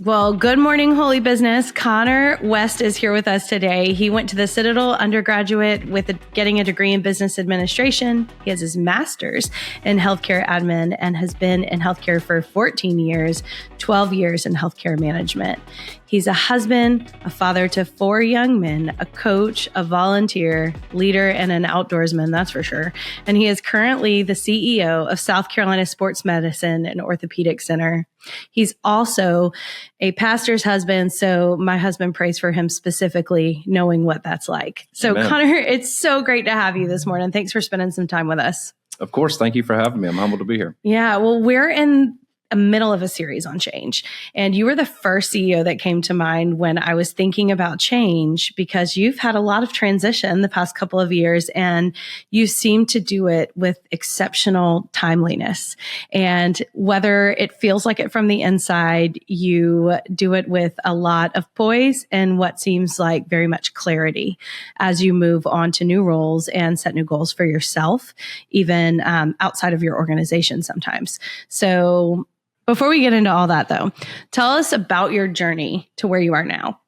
Well, good morning, Holy Business. Connor West is here with us today. He went to the Citadel undergraduate with getting a degree in business administration. He has his master's in healthcare admin and has been in healthcare for 14 years, 12 years in healthcare management. He's a husband, a father to 4 young men, a coach, a volunteer, leader, and an outdoorsman, that's for sure. And he is currently the CEO of South Carolina Sports Medicine and Orthopaedic Center. He's also a pastor's husband, so my husband prays for him specifically, knowing what that's like. So, Amen. Connor, it's so great to have you this morning. Thanks for spending some time with us. Of course. Thank you for having me. I'm humbled to be here. Yeah, well, we're in the middle of a series on change. And you were the first CEO that came to mind when I was thinking about change, because you've had a lot of transition the past couple of years, and you seem to do it with exceptional timeliness. And whether it feels like it from the inside, you do it with a lot of poise and what seems like very much clarity as you move on to new roles and set new goals for yourself, even outside of your organization sometimes. So before we get into all that, though, tell us about your journey to where you are now.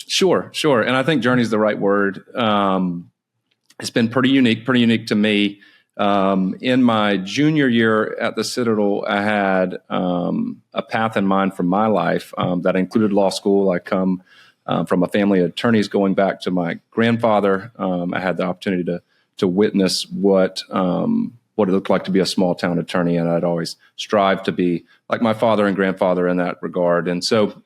Sure. And I think journey is the right word. It's been pretty unique to me. In my junior year at the Citadel, I had a path in mind for my life that included law school. I come from a family of attorneys going back to my grandfather. I had the opportunity to witness what it looked like to be a small town attorney. And I'd always strived to be like my father and grandfather in that regard. And so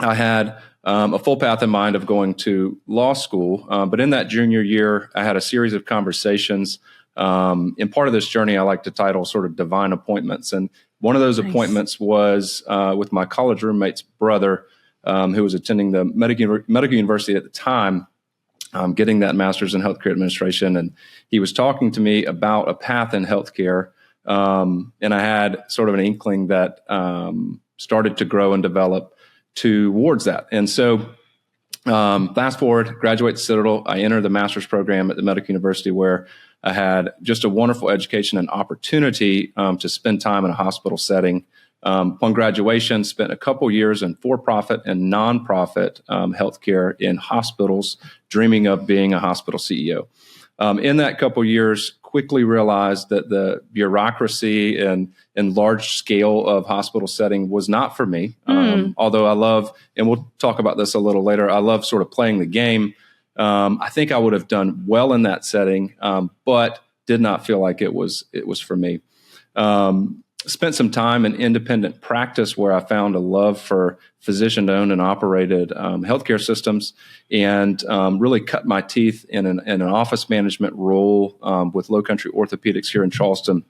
I had a full path in mind of going to law school. But in that junior year, I had a series of conversations. In part of this journey, I like to title sort of divine appointments. And one of those appointments was with my college roommate's brother, who was attending the medical university at the time, getting that master's in healthcare administration. And he was talking to me about a path in healthcare. And I had sort of an inkling that started to grow and develop towards that. And so fast forward, graduate Citadel, I entered the master's program at the medical university, where I had just a wonderful education and opportunity to spend time in a hospital setting. Upon graduation, spent a couple years in for-profit and nonprofit healthcare in hospitals, dreaming of being a hospital CEO. In that couple years, quickly realized that the bureaucracy and large scale of hospital setting was not for me. Although I love, and we'll talk about this a little later, I love sort of playing the game. I think I would have done well in that setting, but did not feel like it was for me. Spent some time in independent practice, where I found a love for physician-owned and operated healthcare systems, and really cut my teeth in an office management role with Low Country Orthopaedics here in Charleston.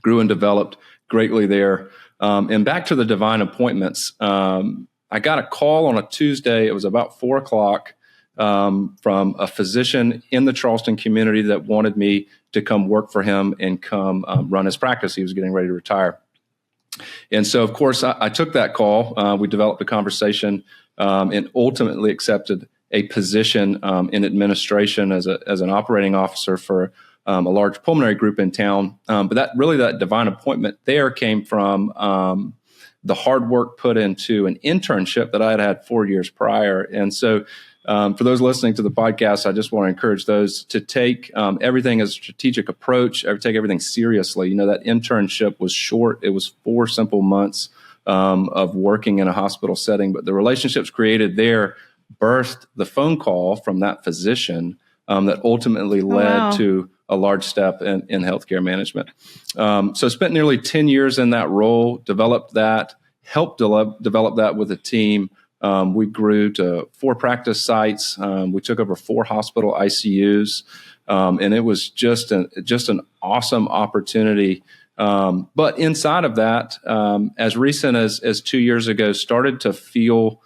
Grew and developed greatly there. And back to the divine appointments, I got a call on a Tuesday. It was about 4:00 from a physician in the Charleston community that wanted me to come work for him and come run his practice. He was getting ready to retire. And so, of course, I took that call. We developed a conversation and ultimately accepted a position in administration as an operating officer for a large pulmonary group in town. But that divine appointment there came from the hard work put into an internship that I had 4 years prior. And so for those listening to the podcast, I just want to encourage those to take everything as a strategic approach, take everything seriously. You know, that internship was short. It was 4 simple months of working in a hospital setting, but the relationships created there birthed the phone call from that physician that ultimately led to a large step in healthcare management. So spent nearly 10 years in that role, developed that, helped develop that with a team. We grew to 4 practice sites. We took over 4 hospital ICUs, and it was just an awesome opportunity. But inside of that, as recent as 2 years ago, started to feel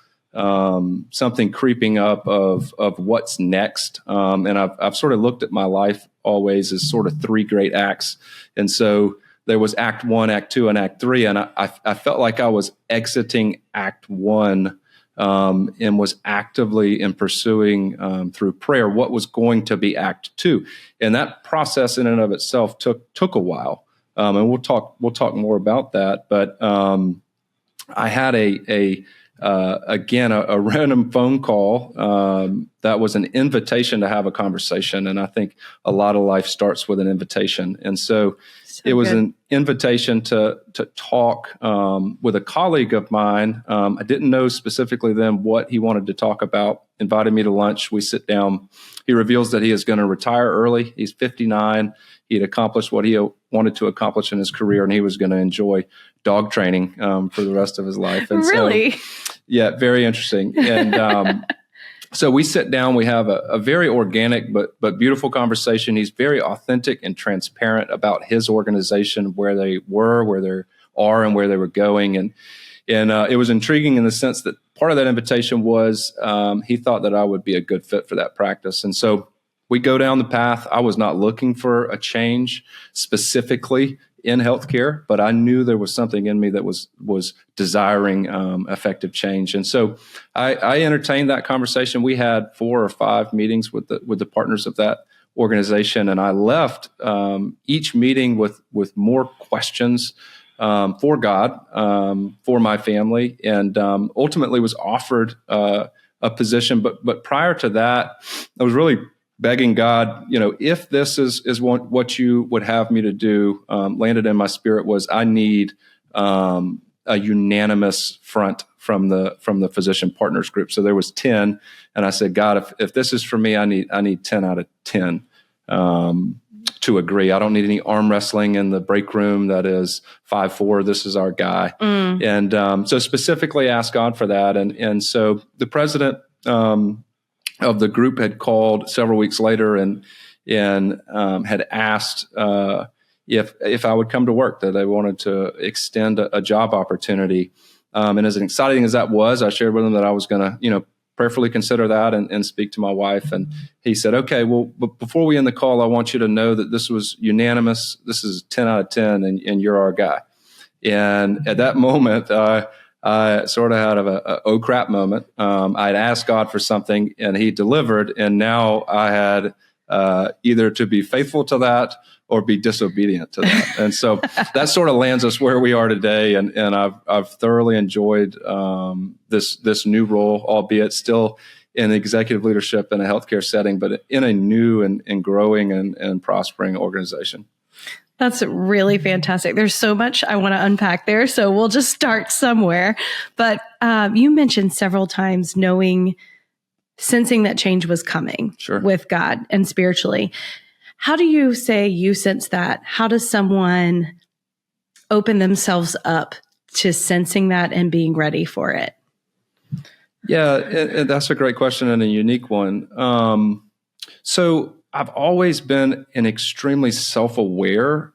something creeping up of what's next. And I've sort of looked at my life always as sort of 3 great acts. And so there was Act 1, Act 2, and Act 3. And I felt like I was exiting Act 1 and was actively in pursuing through prayer what was going to be Act 2. And that process in and of itself took a while. And we'll talk more about that. But I had a again, a random phone call that was an invitation to have a conversation. And I think a lot of life starts with an invitation. And so it was an invitation to talk with a colleague of mine. I didn't know specifically then what he wanted to talk about. Invited me to lunch. We sit down. He reveals that he is going to retire early. He's 59. He had accomplished what he wanted to accomplish in his career, and he was going to enjoy dog training for the rest of his life. And really? So, yeah, very interesting. And so we sit down. We have a very organic but beautiful conversation. He's very authentic and transparent about his organization, where they were, where they are, and where they were going. And it was intriguing in the sense that part of that invitation was he thought that I would be a good fit for that practice. And so we go down the path. I was not looking for a change specifically in healthcare, but I knew there was something in me that was desiring effective change. And so I entertained that conversation. We had 4 or 5 meetings with the partners of that organization, and I left each meeting with more questions for God, for my family, and ultimately was offered a position. But prior to that, I was really begging God, if this is what you would have me to do, landed in my spirit was I need a unanimous front from the physician partners group. So there was 10, and I said, God, if this is for me, I need 10 out of 10 to agree. I don't need any arm wrestling in the break room. That is 5-4. This is our guy. And so specifically asked God for that. And so the president of the group had called several weeks later and had asked if I would come to work, that they wanted to extend a job opportunity. And as exciting as that was, I shared with him that I was going to, prayerfully consider that and speak to my wife. And he said, okay, well, but before we end the call, I want you to know that this was unanimous. This is 10 out of 10, and you're our guy. And at that moment, I sort of had a oh crap moment. I'd asked God for something and he delivered. And now I had either to be faithful to that or be disobedient to that. And so that sort of lands us where we are today. And I've thoroughly enjoyed this new role, albeit still in executive leadership in a healthcare setting, but in a new and growing and prospering organization. That's really fantastic. There's so much I want to unpack there. So we'll just start somewhere. But you mentioned several times sensing that change was coming with God and spiritually. How do you say you sense that? How does someone open themselves up to sensing that and being ready for it? Yeah, and that's a great question and a unique one. So I've always been an extremely self-aware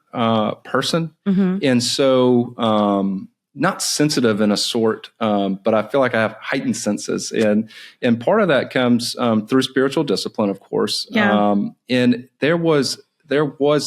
person. Mm-hmm. And so not sensitive in a sort, but I feel like I have heightened senses. And part of that comes through spiritual discipline, of course. Yeah. And there was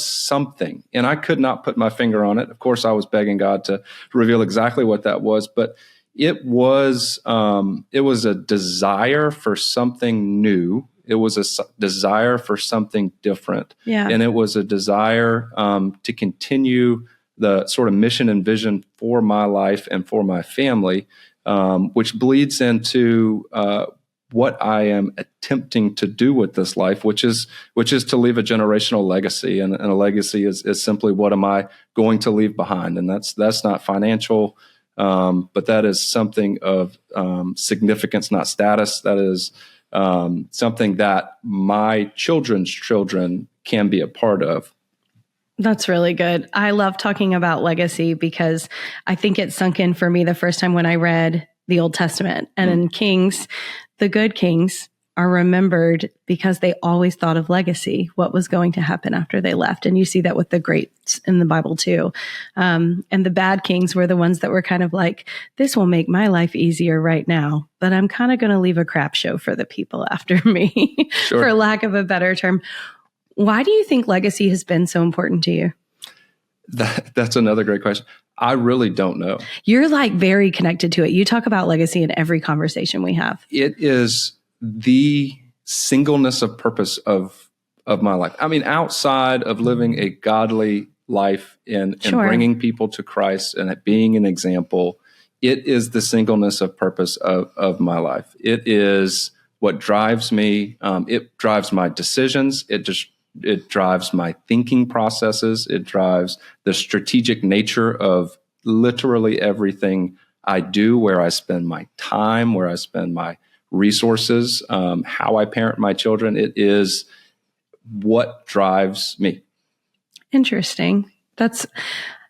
something, and I could not put my finger on it. Of course, I was begging God to reveal exactly what that was, but it was a desire for something new. It was a desire for something different. Yeah. And it was a desire to continue the sort of mission and vision for my life and for my family, which bleeds into what I am attempting to do with this life, which is to leave a generational legacy. And a legacy is simply, what am I going to leave behind? And that's not financial, but that is something of significance, not status. That is something that my children's children can be a part of. That's really good. I love talking about legacy because I think it sunk in for me the first time when I read the Old Testament. And in Kings, the good kings are remembered because they always thought of legacy, what was going to happen after they left. And you see that with the greats in the Bible too. And the bad kings were the ones that were kind of like, this will make my life easier right now, but I'm kind of going to leave a crap show for the people after me, for lack of a better term. Why do you think legacy has been so important to you? That's another great question. I really don't know. You're like very connected to it. You talk about legacy in every conversation we have. It is the singleness of purpose of my life. I mean, outside of living a godly life and bringing people to Christ and being an example, it is the singleness of purpose of my life. It is what drives me. It drives my decisions. It drives my thinking processes. It drives the strategic nature of literally everything I do, where I spend my time, where I spend my resources, how I parent my children. It is what drives me. Interesting.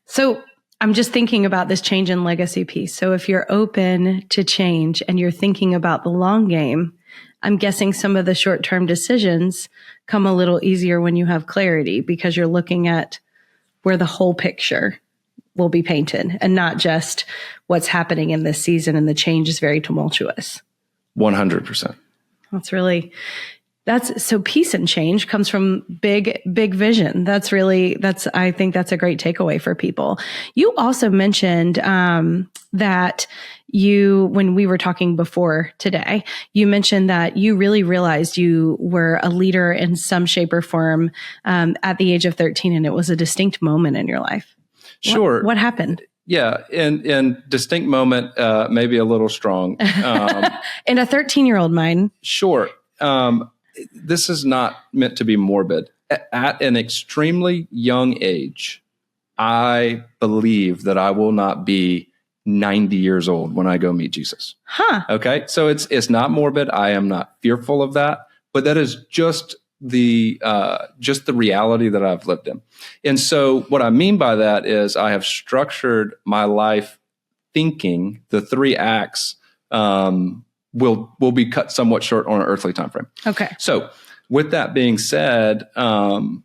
So I'm just thinking about this change in legacy piece. So if you're open to change and you're thinking about the long game, I'm guessing some of the short-term decisions come a little easier when you have clarity, because you're looking at where the whole picture will be painted and not just what's happening in this season, and the change is very tumultuous. 100%. That's so peace and change comes from big vision. I think that's a great takeaway for people. You also mentioned that when we were talking before today, you mentioned that you really realized you were a leader in some shape or form at the age of 13, and it was a distinct moment in your life. Sure. What happened? Yeah, and distinct moment, maybe a little strong. And a 13-year-old mind. Sure. This is not meant to be morbid. At an extremely young age, I believe that I will not be 90 years old when I go meet Jesus. Huh. Okay. So it's not morbid. I am not fearful of that, but that is just the reality that I've lived in. And so what I mean by that is I have structured my life thinking the 3 acts, will be cut somewhat short on an earthly time frame. Okay. So with that being said, the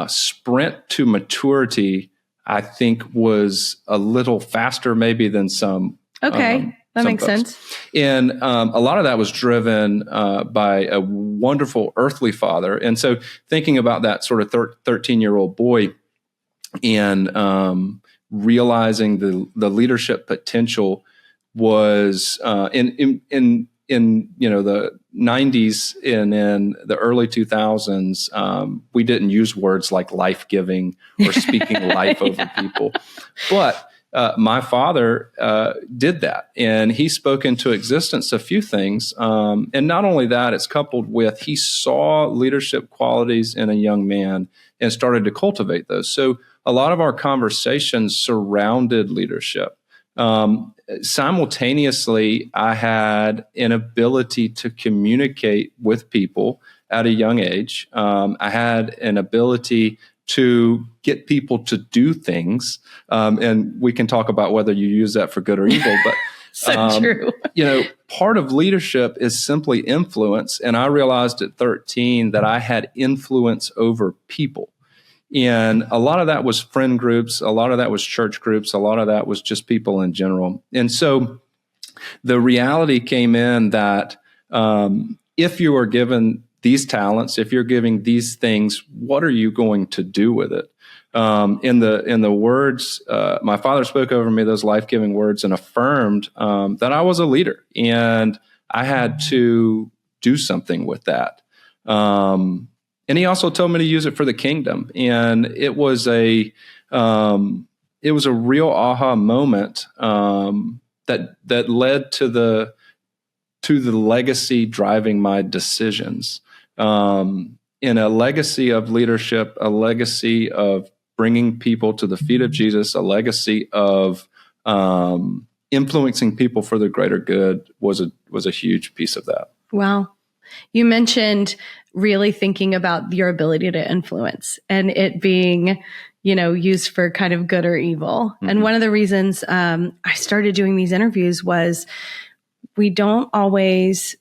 sprint to maturity, I think, was a little faster maybe than some. Okay. That makes sense. And a lot of that was driven by a wonderful earthly father. And so thinking about that sort of 13-year-old boy and realizing the leadership potential was in the 90s and in the early 2000s, we didn't use words like life-giving or speaking life over people. But my father did that, and he spoke into existence a few things. And not only that, it's coupled with he saw leadership qualities in a young man and started to cultivate those. So a lot of our conversations surrounded leadership. Simultaneously, I had an ability to communicate with people at a young age. I had an ability to get people to do things. And we can talk about whether you use that for good or evil, but so true. Part of leadership is simply influence. And I realized at 13 that I had influence over people. And a lot of that was friend groups. A lot of that was church groups. A lot of that was just people in general. And so the reality came in that if you are given these talents, if you're giving these things, what are you going to do with it? In the words, my father spoke over me those life-giving words and affirmed that I was a leader, and I had to do something with that. And he also told me to use it for the kingdom. And it was a real aha moment that led to the legacy driving my decisions. In a legacy of leadership, a legacy of bringing people to the feet of Jesus, a legacy of influencing people for the greater good was a huge piece of that. Wow. You mentioned really thinking about your ability to influence and it being, used for kind of good or evil. Mm-hmm. And one of the reasons I started doing these interviews was we don't always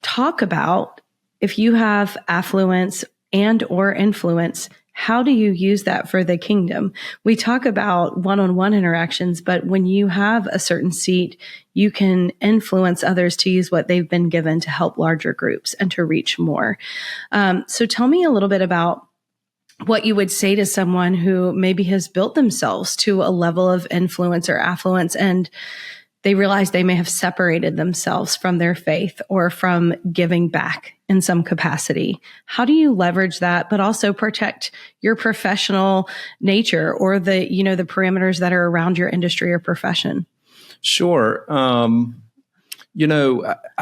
talk about if you have affluence and or influence, how do you use that for the kingdom? We talk about one-on-one interactions, but when you have a certain seat, you can influence others to use what they've been given to help larger groups and to reach more. So tell me a little bit about what you would say to someone who maybe has built themselves to a level of influence or affluence and they realize they may have separated themselves from their faith or from giving back in some capacity. How do you leverage that, but also protect your professional nature or the parameters that are around your industry or profession? Sure. I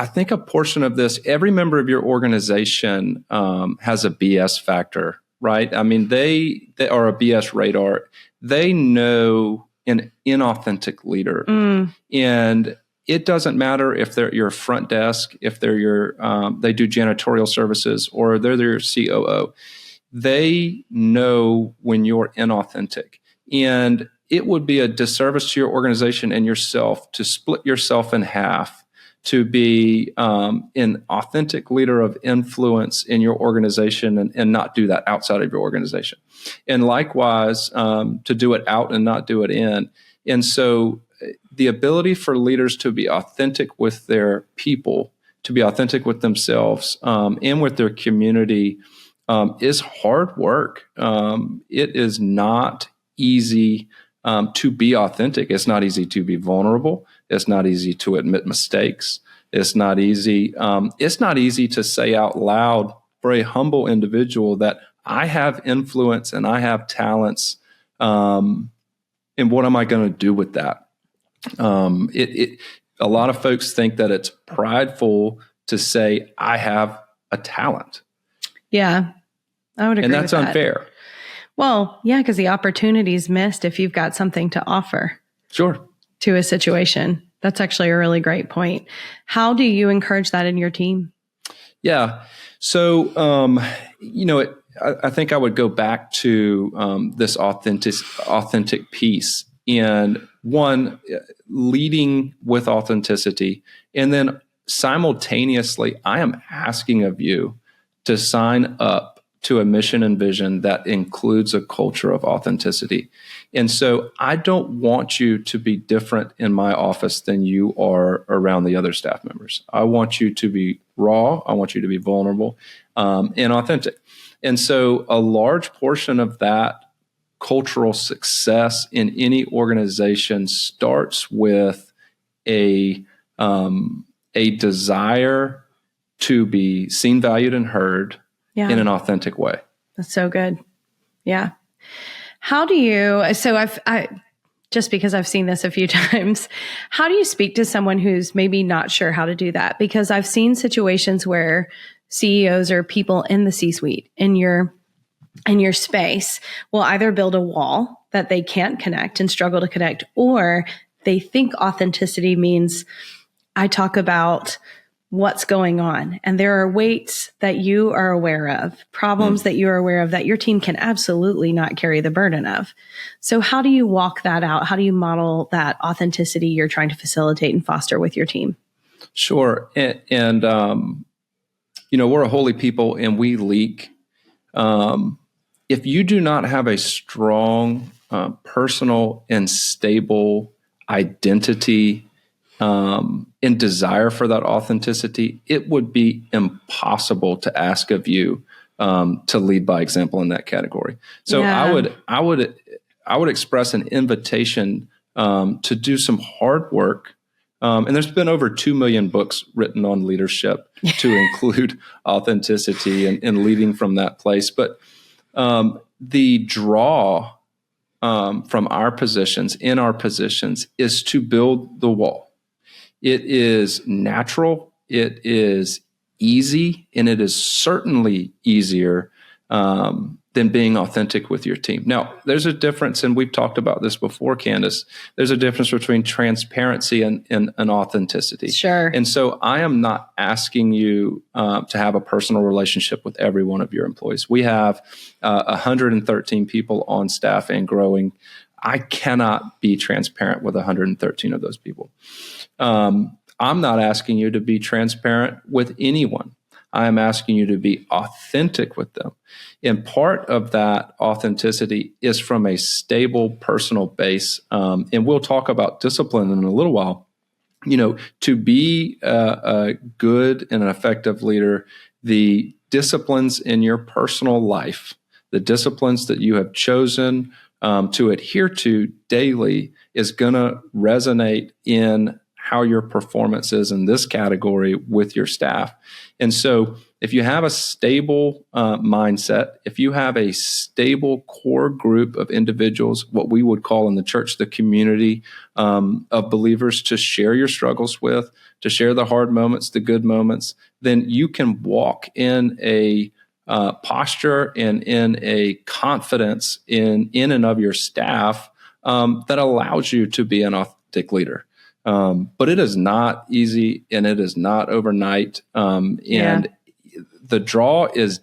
think a portion of this, every member of your organization has a BS factor, right? I mean, they are a BS radar. They know an inauthentic leader. And it doesn't matter if they're your front desk, if they're they do janitorial services, or they're your COO. They know when you're inauthentic. And it would be a disservice to your organization and yourself to split yourself in half to be an authentic leader of influence in your organization and not do that outside of your organization. And likewise, to do it out and not do it in. And so the ability for leaders to be authentic with their people, to be authentic with themselves and with their community is hard work. It is not easy to be authentic. It's not easy to be vulnerable. It's not easy to admit mistakes. It's not easy. It's not easy to say out loud for a humble individual that I have influence and I have talents. And what am I going to do with that? A lot of folks think that it's prideful to say I have a talent. Yeah, I would agree. And that's with that. unfair. Well, yeah, because the opportunity is missed if you've got something to offer. Sure. To a situation. That's actually a really great point. How do you encourage that in your team? Yeah. So, I think I would go back to this authentic piece. And one, leading with authenticity. And then simultaneously, I am asking of you to sign up to a mission and vision that includes a culture of authenticity. And so I don't want you to be different in my office than you are around the other staff members. I want you to be raw. I want you to be vulnerable and authentic. And so a large portion of that cultural success in any organization starts with a desire to be seen, valued, and heard in an authentic way. That's so good. Yeah. How do you, so I just because I've seen this a few times, how do you speak to someone who's maybe not sure how to do that? Because I've seen situations where CEOs or people in the C-suite in your space will either build a wall that they can't connect and struggle to connect, or they think authenticity means I talk about what's going on. And there are weights that you are aware of, problems that you are aware of that your team can absolutely not carry the burden of. So how do you walk that out? How do you model that authenticity you're trying to facilitate and foster with your team? Sure. And we're a holy people and we leak. If you do not have a strong, personal and stable identity and desire for that authenticity, it would be impossible to ask of you to lead by example in that category. So I would express an invitation to do some hard work. And there's been over 2 million books written on leadership to include authenticity and leading from that place. But the draw from our positions, in our positions, is to build the wall. It is natural, it is easy, and it is certainly easier than being authentic with your team. Now, there's a difference, and we've talked about this before, Candice. There's a difference between transparency and authenticity. Sure. And so I am not asking you to have a personal relationship with every one of your employees. We have 113 people on staff and growing. I cannot be transparent with 113 of those people. I'm not asking you to be transparent with anyone. I am asking you to be authentic with them. And part of that authenticity is from a stable personal base. And we'll talk about discipline in a little while. To be a good and an effective leader, the disciplines in your personal life, the disciplines that you have chosen to adhere to daily is going to resonate in how your performance is in this category with your staff. And so if you have a stable mindset, if you have a stable core group of individuals, what we would call in the church the community of believers to share your struggles with, to share the hard moments, the good moments, then you can walk in a posture and in a confidence in and of your staff that allows you to be an authentic leader. But it is not easy, and it is not overnight. And the draw is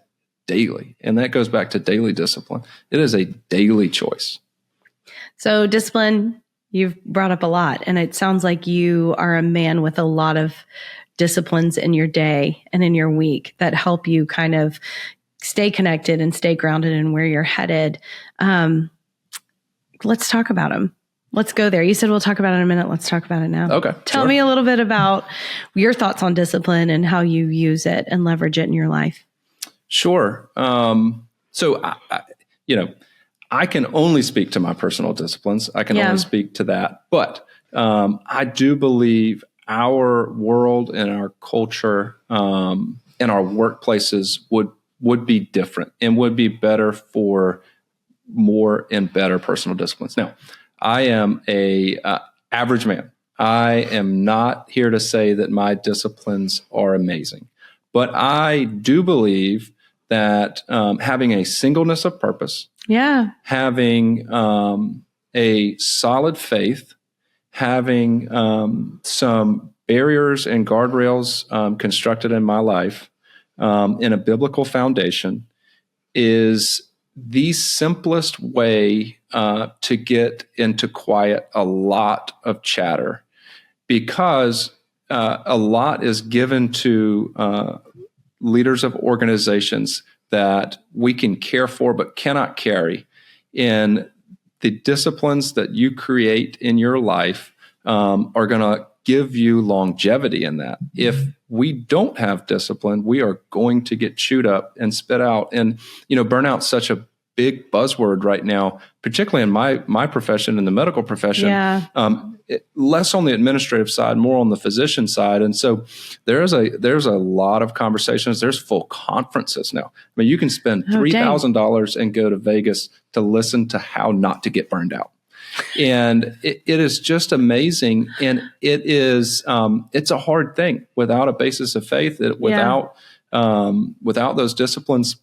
daily, and that goes back to daily discipline. It is a daily choice. So discipline, you've brought up a lot, and it sounds like you are a man with a lot of disciplines in your day and in your week that help you kind of stay connected and stay grounded in where you're headed. Let's talk about them. Let's go there. You said we'll talk about it in a minute. Let's talk about it now. Okay. Tell me a little bit about your thoughts on discipline and how you use it and leverage it in your life. Sure. So, I can only speak to my personal disciplines. I can only speak to that. But I do believe our world and our culture and our workplaces would be different and would be better for more and better personal disciplines. Now, I am a average man. I am not here to say that my disciplines are amazing, but I do believe that having a singleness of purpose, having a solid faith, having some barriers and guardrails constructed in my life in a biblical foundation is the simplest way to get into quiet a lot of chatter, because a lot is given to leaders of organizations that we can care for but cannot carry. And the disciplines that you create in your life are going to give you longevity in that. If we don't have discipline, we are going to get chewed up and spit out. And, burnout's such a big buzzword right now, particularly in my profession, in the medical profession, less on the administrative side, more on the physician side. And so there's a lot of conversations. There's full conferences now. I mean, you can spend $3,000 and go to Vegas to listen to how not to get burned out. And it is just amazing. And it's a hard thing without a basis of faith, without those disciplines,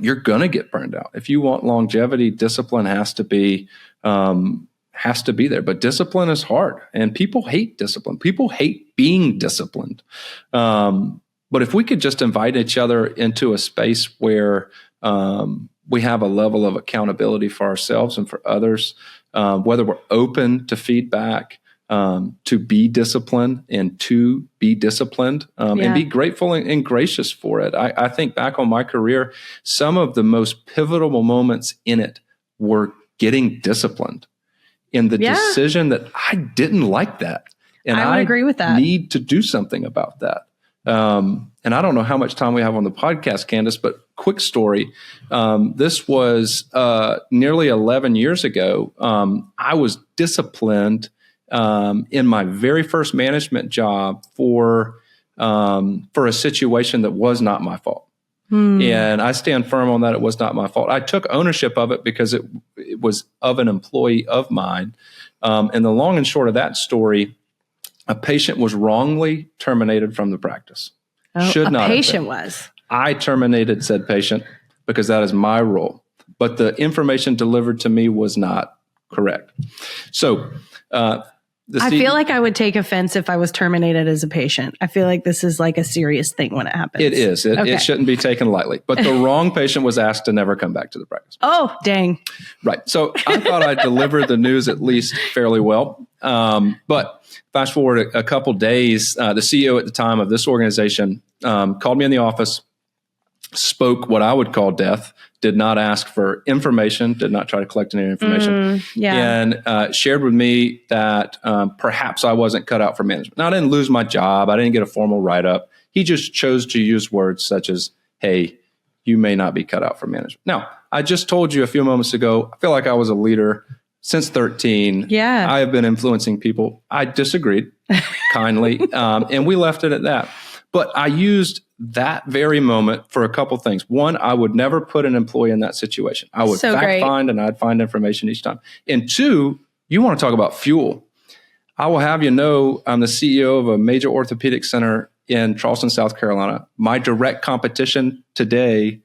you're going to get burned out. If you want longevity, discipline has to be there. But discipline is hard, and people hate discipline. People hate being disciplined. But if we could just invite each other into a space where we have a level of accountability for ourselves and for others, whether we're open to feedback, to be disciplined and to be disciplined, and be grateful and gracious for it. I think back on my career, some of the most pivotal moments in it were getting disciplined in the decision that I didn't like that. And I would agree with that. Need to do something about that. And I don't know how much time we have on the podcast, Candice, but quick story. This was nearly 11 years ago. I was disciplined in my very first management job for a situation that was not my fault. And I stand firm on that. It was not my fault. I took ownership of it because it was of an employee of mine. And the long and short of that story, a patient was wrongly terminated from the practice. Should not have been. A patient was. I terminated said patient because that is my role. But the information delivered to me was not correct. So I feel like I would take offense if I was terminated as a patient. I feel like this is like a serious thing when it happens. It is. It shouldn't be taken lightly. But the wrong patient was asked to never come back to the practice. Oh, dang. Right. So I thought I delivered the news at least fairly well. But fast forward a couple days, the CEO at the time of this organization called me in the office, spoke what I would call death, did not ask for information, did not try to collect any information, and shared with me that perhaps I wasn't cut out for management. Now, I didn't lose my job. I didn't get a formal write-up. He just chose to use words such as, hey, you may not be cut out for management. Now, I just told you a few moments ago, I feel like I was a leader since 13. Yeah. I have been influencing people. I disagreed kindly, and we left it at that. But I used that very moment for a couple things. One, I would never put an employee in that situation. I would fact find, and I'd find information each time. And two, you want to talk about fuel. I will have you know, I'm the CEO of a major orthopedic center in Charleston, South Carolina. My direct competition today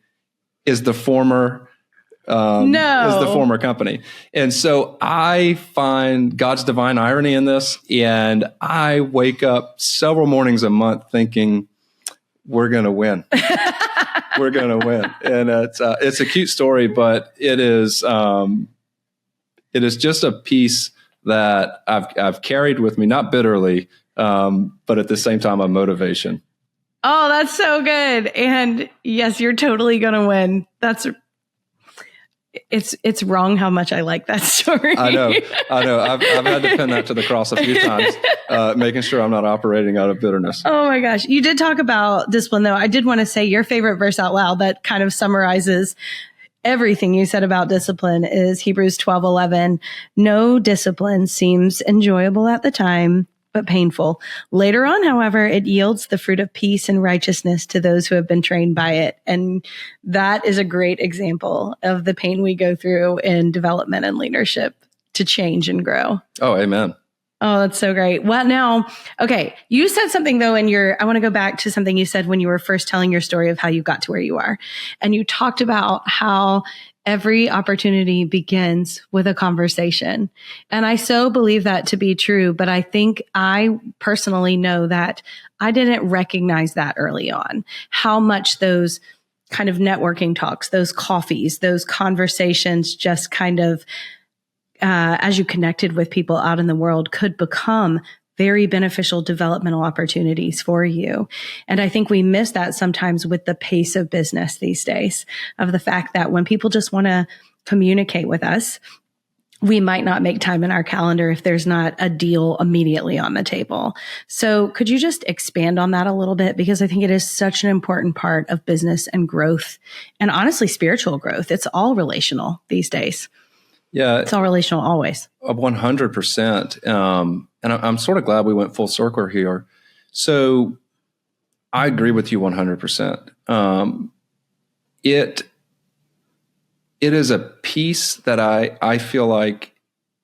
is the former company. And so I find God's divine irony in this. And I wake up several mornings a month thinking, we're going to win. We're going to win. And it's a cute story, but it is just a piece that I've carried with me, not bitterly, but at the same time, a motivation. Oh, that's so good. And yes, you're totally going to win. It's wrong how much I like that story. I know. I've had to pin that to the cross a few times, making sure I'm not operating out of bitterness. Oh my gosh. You did talk about discipline though. I did want to say your favorite verse out loud that kind of summarizes everything you said about discipline is Hebrews 12:11. No discipline seems enjoyable at the time, but painful. Later on, however, it yields the fruit of peace and righteousness to those who have been trained by it. And that is a great example of the pain we go through in development and leadership to change and grow. Oh, amen. Oh, that's so great. Well, now, okay. You said something though I want to go back to something you said when you were first telling your story of how you got to where you are. And you talked about how every opportunity begins with a conversation. And I so believe that to be true, but I think I personally know that I didn't recognize that early on, how much those kind of networking talks, those coffees, those conversations just kind of as you connected with people out in the world could become very beneficial developmental opportunities for you. And I think we miss that sometimes with the pace of business these days, of the fact that when people just want to communicate with us, we might not make time in our calendar if there's not a deal immediately on the table. So could you just expand on that a little bit? Because I think it is such an important part of business and growth, and honestly, spiritual growth. It's all relational these days. Yeah. It's all relational always. 100%. And I'm sort of glad we went full circle here. So I agree with you 100%. It is a piece that I feel like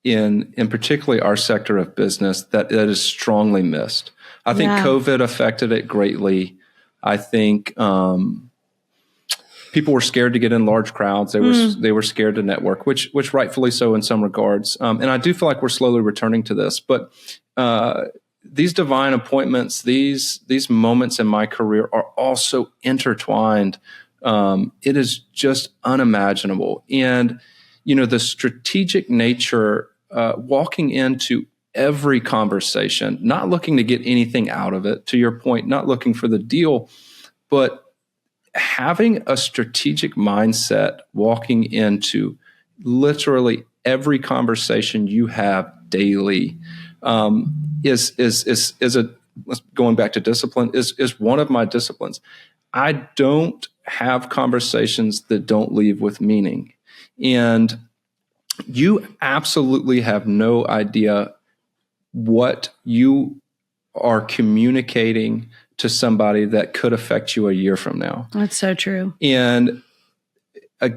in particularly our sector of business that is strongly missed. I think COVID affected it greatly. I think people were scared to get in large crowds. They were scared to network, which rightfully so in some regards. And I do feel like we're slowly returning to this. But these divine appointments, these moments in my career are also intertwined. It is just unimaginable. And, the strategic nature, walking into every conversation, not looking to get anything out of it, to your point, not looking for the deal, but having a strategic mindset walking into literally every conversation you have daily is going back to discipline is one of my disciplines. I don't have conversations that don't leave with meaning. And you absolutely have no idea what you are communicating to somebody that could affect you a year from now. That's so true. And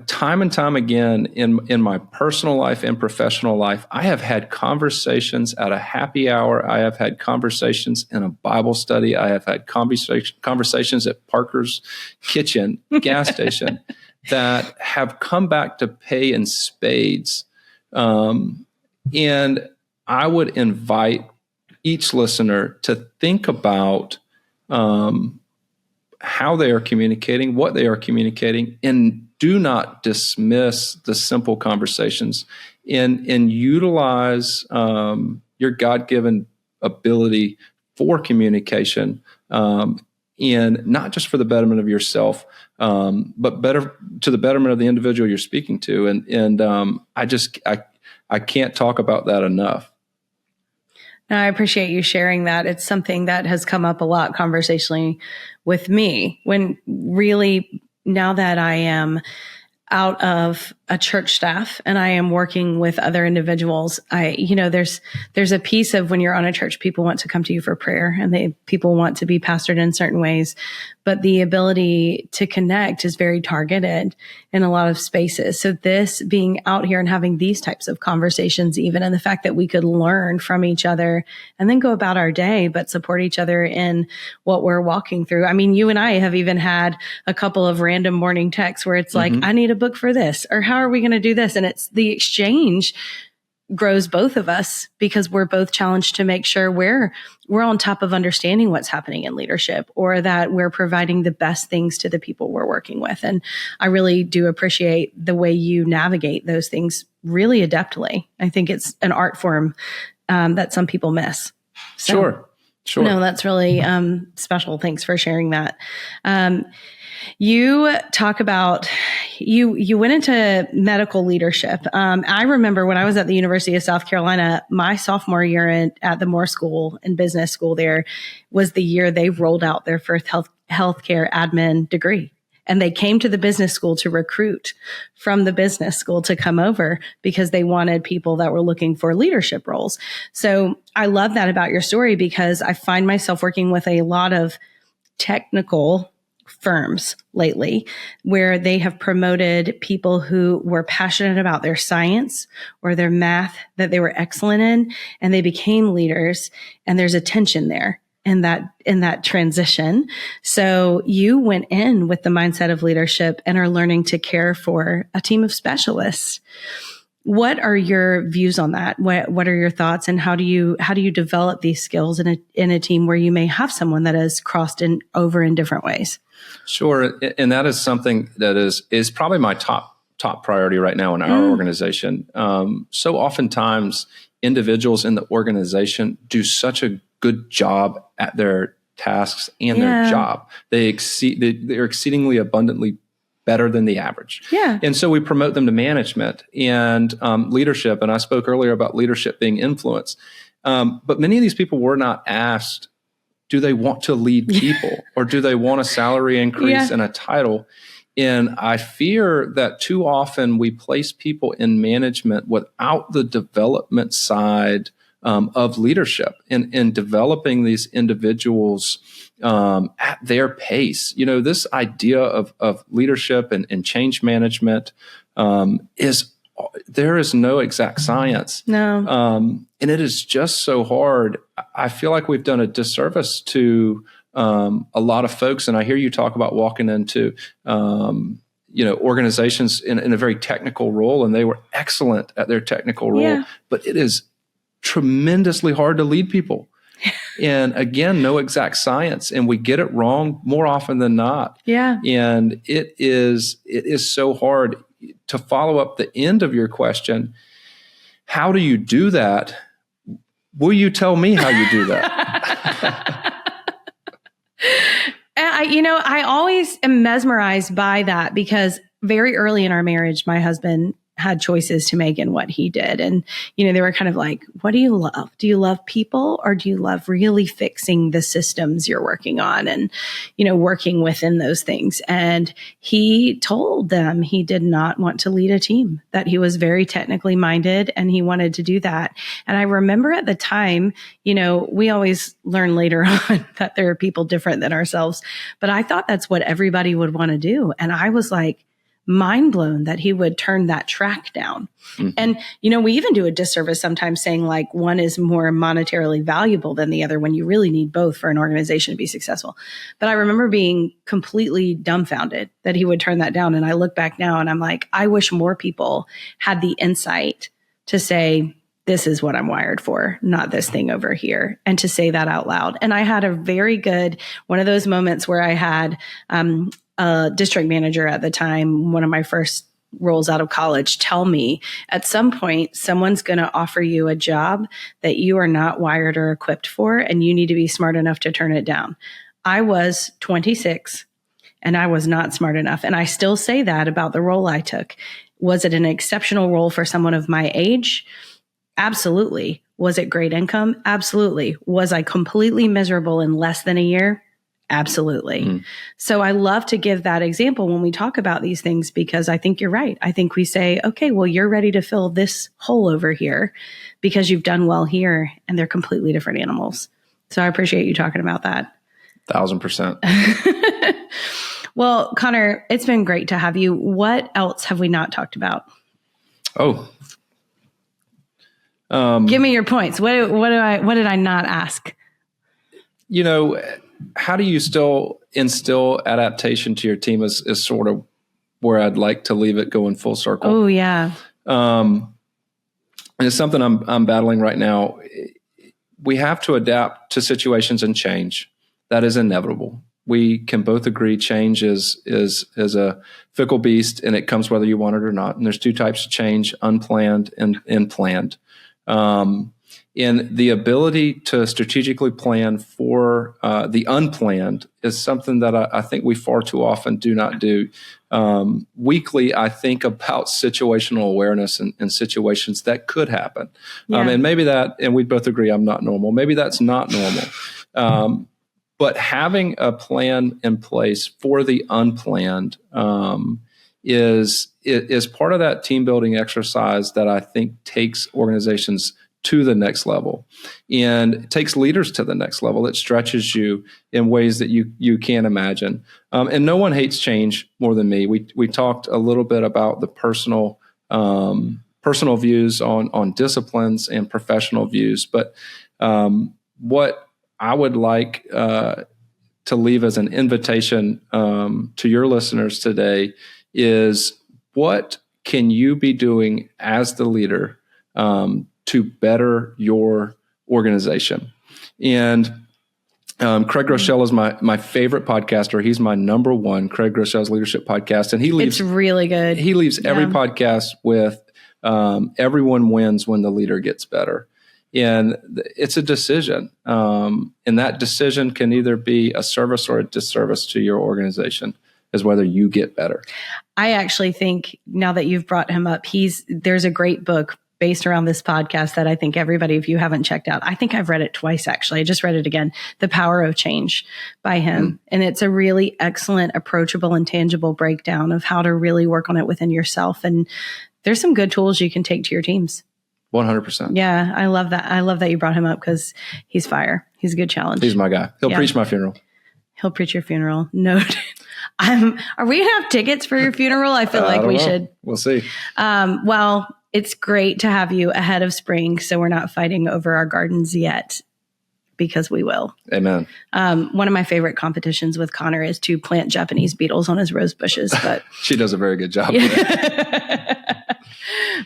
time and time again in my personal life and professional life, I have had conversations at a happy hour. I have had conversations in a Bible study. I have had conversations at Parker's Kitchen, gas station, that have come back to pay in spades. And I would invite each listener to think about how they are communicating, what they are communicating, and do not dismiss the simple conversations and utilize your God-given ability for communication, and not just for the betterment of yourself, but to the betterment of the individual you're speaking to. And I can't talk about that enough. No, I appreciate you sharing that. It's something that has come up a lot conversationally with me when really now that I am out of a church staff and I am working with other individuals, there's a piece of when you're on a church, people want to come to you for prayer and people want to be pastored in certain ways, but the ability to connect is very targeted in a lot of spaces. So this being out here and having these types of conversations, even, and the fact that we could learn from each other and then go about our day, but support each other in what we're walking through. I mean, you and I have even had a couple of random morning texts where it's like, I need a book for this, or how are we going to do this? And it's the exchange grows both of us because we're both challenged to make sure we're on top of understanding what's happening in leadership, or that we're providing the best things to the people we're working with. And I really do appreciate the way you navigate those things really adeptly. I think it's an art form that some people miss. So, Sure. No, that's really special. Thanks for sharing that. You talk about, you went into medical leadership. I remember when I was at the University of South Carolina, my sophomore year at the Moore School and business school there was the year they rolled out their first healthcare admin degree. And they came to the business school to recruit from the business school to come over because they wanted people that were looking for leadership roles. So I love that about your story, because I find myself working with a lot of technical firms lately where they have promoted people who were passionate about their science or their math that they were excellent in, and they became leaders, and there's a tension there in that transition. So you went in with the mindset of leadership and are learning to care for a team of specialists. What are your views on that? What are your thoughts, and how do you develop these skills in a team where you may have someone that has crossed over in different ways? Sure, and that is something that is probably my top priority right now in our organization. So oftentimes, individuals in the organization do such a good job at their tasks and their job. They're exceedingly abundantly better than the average. Yeah. And so we promote them to management and leadership. And I spoke earlier about leadership being influence. But many of these people were not asked, do they want to lead people or do they want a salary increase and a title? And I fear that too often we place people in management without the development side of leadership and developing these individuals at their pace. You know, this idea of leadership and change management there is no exact science. No. And it is just so hard. I feel like we've done a disservice to a lot of folks. And I hear you talk about walking into organizations in a very technical role, and they were excellent at their technical role, but it is tremendously hard to lead people. And again, no exact science, and we get it wrong more often than not. Yeah. And it is so hard. To follow up the end of your question, how do you do that? Will you tell me how you do that? I always am mesmerized by that, because very early in our marriage, my husband had choices to make in what he did. And, they were kind of like, what do you love? Do you love people, or do you love really fixing the systems you're working on and, working within those things? And he told them he did not want to lead a team, that he was very technically minded and he wanted to do that. And I remember at the time, we always learn later on that there are people different than ourselves, but I thought that's what everybody would want to do. And I was like, mind blown that he would turn that track down. Mm-hmm. And, we even do a disservice sometimes saying like one is more monetarily valuable than the other when you really need both for an organization to be successful. But I remember being completely dumbfounded that he would turn that down. And I look back now and I'm like, I wish more people had the insight to say, this is what I'm wired for, not this thing over here, and to say that out loud. And I had a very good, one of those moments where I had, a district manager at the time, one of my first roles out of college, tell me at some point, someone's going to offer you a job that you are not wired or equipped for, and you need to be smart enough to turn it down. I was 26 and I was not smart enough. And I still say that about the role I took. Was it an exceptional role for someone of my age? Absolutely. Was it great income? Absolutely. Was I completely miserable in less than a year? Absolutely. So I love to give that example when we talk about these things, because I think you're right. I think we say, okay, well, you're ready to fill this hole over here because you've done well here, and they're completely different animals. So I appreciate you talking about that. 1,000%. Well, Connor, it's been great to have you. What else have we not talked about? Give me your points. What did I not ask? How do you still instill adaptation to your team is sort of where I'd like to leave it going full circle. Oh, yeah. And it's something I'm battling right now. We have to adapt to situations and change. That is inevitable. We can both agree change is a fickle beast, and it comes whether you want it or not. And there's two types of change: unplanned and planned. And the ability to strategically plan for the unplanned is something that I think we far too often do not do. Weekly, I think about situational awareness and situations that could happen. Yeah. And maybe that, and we both agree I'm not normal. Maybe that's not normal. But having a plan in place for the unplanned is part of that team building exercise that I think takes organizations to the next level, and it takes leaders to the next level. It stretches you in ways that you can't imagine. And no one hates change more than me. We talked a little bit about the personal views on disciplines and professional views, but what I would like to leave as an invitation to your listeners today is, what can you be doing as the leader to better your organization? And Craig Groeschel is my favorite podcaster. He's my number one, Craig Groeschel's Leadership Podcast. And it's really good. He leaves every podcast with everyone wins when the leader gets better. And it's a decision. And that decision can either be a service or a disservice to your organization, as whether you get better. I actually think, now that you've brought him up, there's a great book based around this podcast that I think everybody, if you haven't checked out, I think I've read it twice, actually. I just read it again, The Power of Change by him. And it's a really excellent, approachable, and tangible breakdown of how to really work on it within yourself. And there's some good tools you can take to your teams. 100%. Yeah, I love that. I love that you brought him up, because he's fire. He's a good challenge. He's my guy. He'll preach my funeral. He'll preach your funeral. No, are we going to have tickets for your funeral? I feel like we should. We'll see. Well, it's great to have you ahead of spring, so we're not fighting over our gardens yet, because we will. Amen. One of my favorite competitions with Connor is to plant Japanese beetles on his rose bushes. But she does a very good job.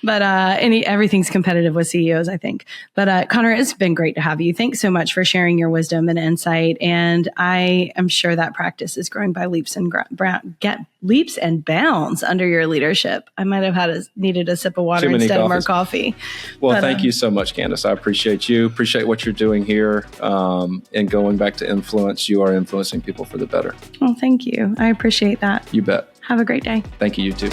But everything's competitive with CEOs, I think. But Connor, it's been great to have you. Thanks so much for sharing your wisdom and insight. And I am sure that practice is growing by leaps and bounds under your leadership. I might have needed a sip of water instead of more coffee. Well, thank you so much, Candice. I appreciate you. Appreciate what you're doing here. And going back to influence, you are influencing people for the better. Well, thank you. I appreciate that. You bet. Have a great day. Thank you. You too.